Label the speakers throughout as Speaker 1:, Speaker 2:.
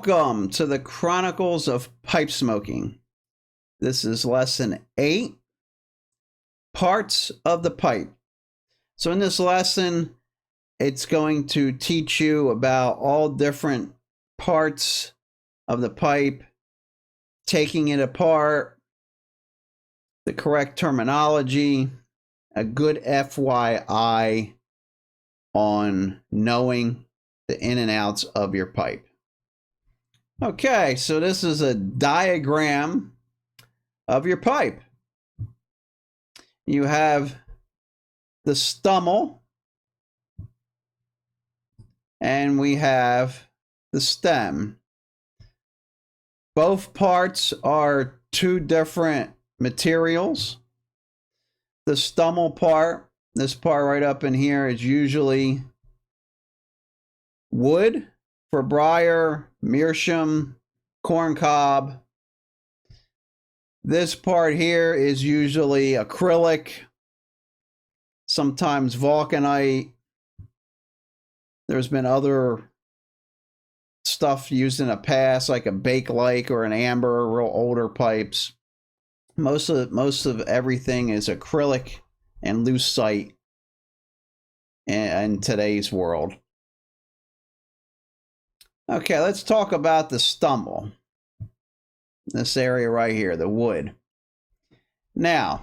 Speaker 1: Welcome to the Chronicles of Pipe Smoking. This is lesson 8, parts of the pipe. So in this lesson, it's going to teach you about all different parts of the pipe, taking it apart, the correct terminology, a good FYI on knowing the in and outs of your pipe. Okay, so this is a diagram of your pipe. You have the stummel, and we have the stem. Both parts are two different materials. The stummel part, this part right up in here, is usually wood for briar, meerschaum, corncob. This part here is usually acrylic, sometimes vulcanite. There's been other stuff used in the past, like a Bakelite or an amber, real older pipes. Most of everything is acrylic and lucite in today's world. Okay, let's talk about the stummel. This area right here, the wood. Now,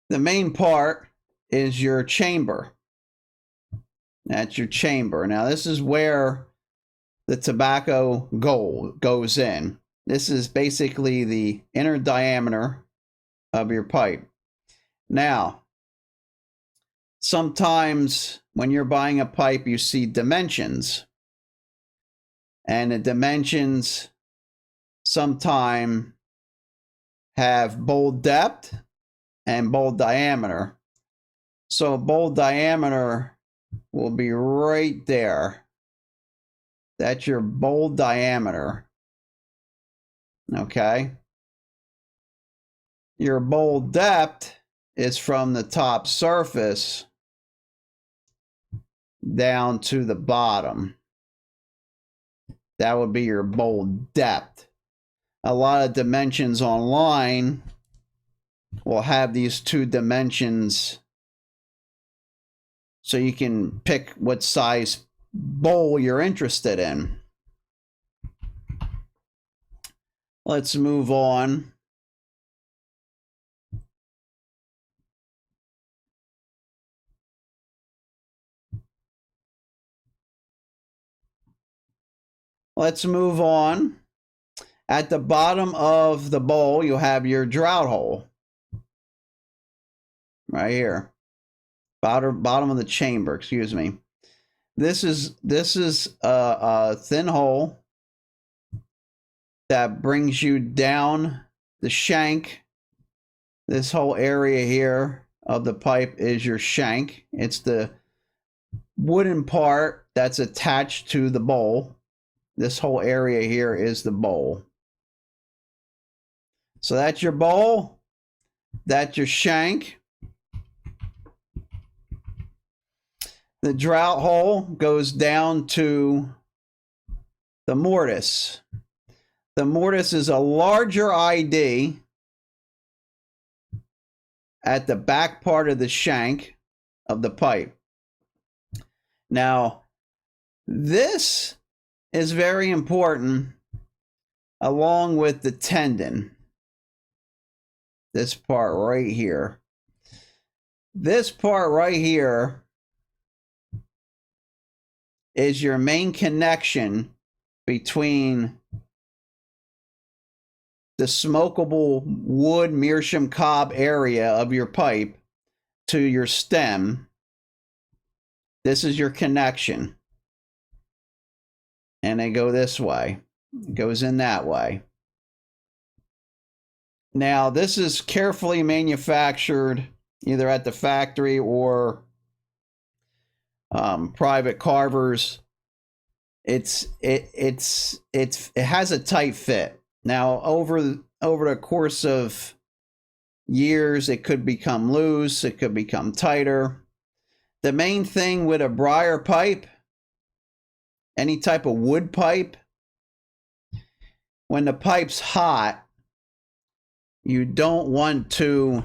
Speaker 1: the main part is your chamber. That's your chamber. Now, this is where the tobacco goes in. This is basically the inner diameter of your pipe. Now, sometimes when you're buying a pipe, you see dimensions. And the dimensions sometimes have bowl depth and bowl diameter. So bowl diameter will be right there. That's your bowl diameter. Okay. Your bowl depth is from the top surface down to the bottom. That would be your bowl depth. A lot of dimensions online will have these two dimensions, so you can pick what size bowl you're interested in. Let's move on. Let's move on. At the bottom of the bowl, you'll have your drought hole. Right here. Bottom of the chamber, excuse me. This is a thin hole that brings you down the shank. This whole area here of the pipe is your shank. It's the wooden part that's attached to the bowl. This whole area here is the bowl. So that's your bowl. That's your shank. The drought hole goes down to the mortise. The mortise is a larger ID at the back part of the shank of the pipe. Now, this is very important along with the tendon. This part right here. This part right here is your main connection between the smokable wood meerschaum cob area of your pipe to your stem. This is your connection. And they go this way. It goes in that way. Now, this is carefully manufactured either at the factory or private carvers. It has a tight fit. Now, over the course of years, it could become loose, it could become tighter. The main thing with a briar pipe any type of wood pipe, when the pipe's hot, you don't want to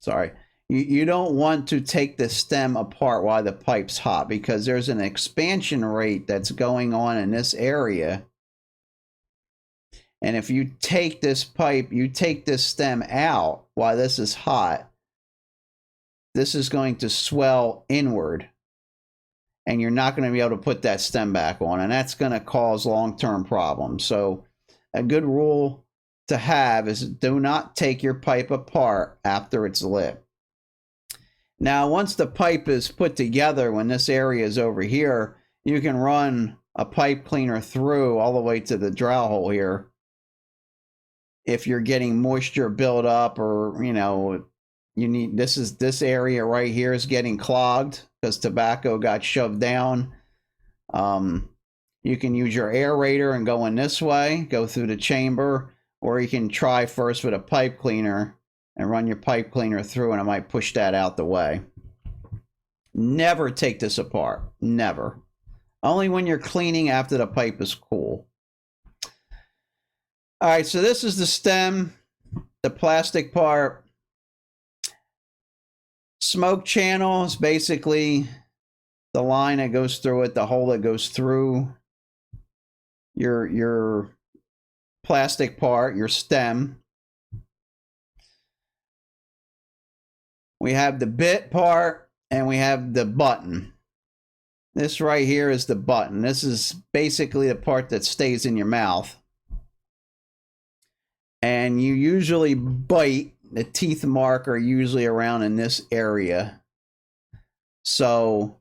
Speaker 1: sorry, you don't want to take the stem apart while the pipe's hot, because there's an expansion rate that's going on in this area. And if you take this pipe, you take this stem out while this is hot, this is going to swell inward. And you're not going to be able to put that stem back on. And that's going to cause long-term problems. So a good rule to have is do not take your pipe apart after it's lit. Now, once the pipe is put together, when this area is over here, you can run a pipe cleaner through all the way to the drought hole here. If you're getting moisture build up, or you need, this area right here is getting clogged because tobacco got shoved down. You can use your aerator and go in this way, go through the chamber, or you can try first with a pipe cleaner and run your pipe cleaner through, and it might push that out the way. Never take this apart. Never. Only when you're cleaning after the pipe is cool. All right, so this is the stem, the plastic part. Smoke channel is basically the line that goes through it, the hole that goes through your plastic part, your stem. We have the bit part and we have the button. This right here is the button. This is basically the part that stays in your mouth. And you usually bite, the teeth mark are usually around in this area. So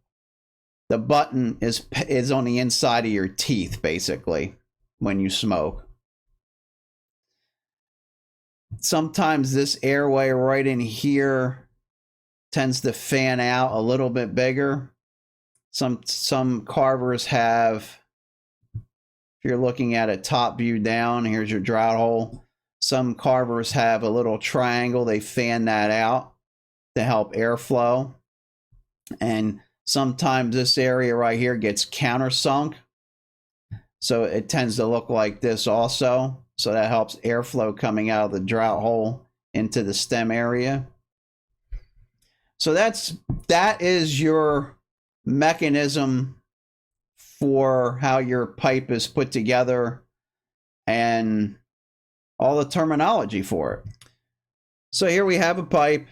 Speaker 1: the button is on the inside of your teeth, basically, when you smoke. Sometimes this airway right in here tends to fan out a little bit bigger. Some carvers have, if you're looking at a top view down, here's your drought hole. Some carvers have a little triangle, they fan that out to help airflow. And sometimes this area right here gets countersunk, so it tends to look like this also. So that helps airflow coming out of the drought hole into the stem area. So that is your mechanism for how your pipe is put together and all the terminology for it. So here we have a pipe,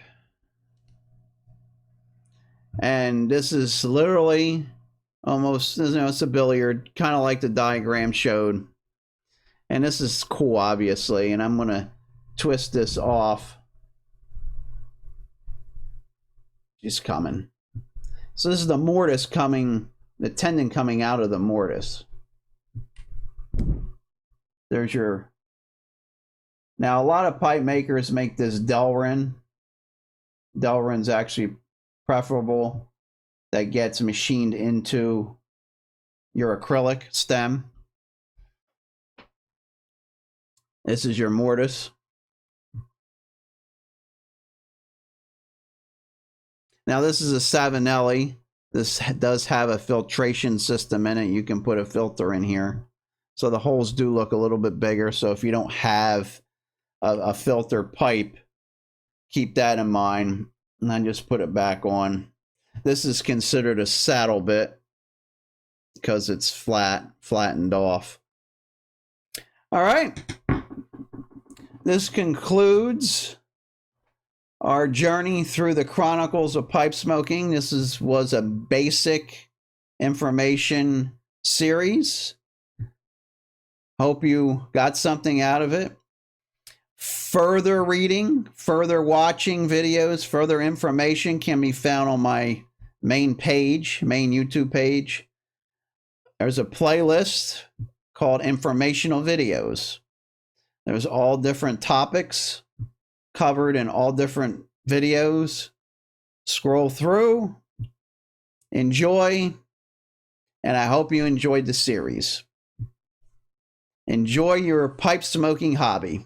Speaker 1: and this is literally almost, it's a billiard, kind of like the diagram showed. And this is cool, obviously, and I'm going to twist this off. She's coming. So this is the mortise coming, the tendon coming out of the mortise. There's your... Now, a lot of pipe makers make this Delrin. Delrin's actually preferable. That gets machined into your acrylic stem. This is your mortise. Now, this is a Savinelli. This does have a filtration system in it. You can put a filter in here. So the holes do look a little bit bigger. So if you don't have a filter pipe, keep that in mind. And then just put it back on. This is considered a saddle bit because it's flattened off. All right. This concludes our journey through the Chronicles of Pipe Smoking. This was a basic information series. Hope you got something out of it. Further reading, further watching videos, further information can be found on my main YouTube page. There's a playlist called Informational Videos. There's all different topics covered in all different videos. Scroll through, enjoy, and I hope you enjoyed the series. Enjoy your pipe smoking hobby.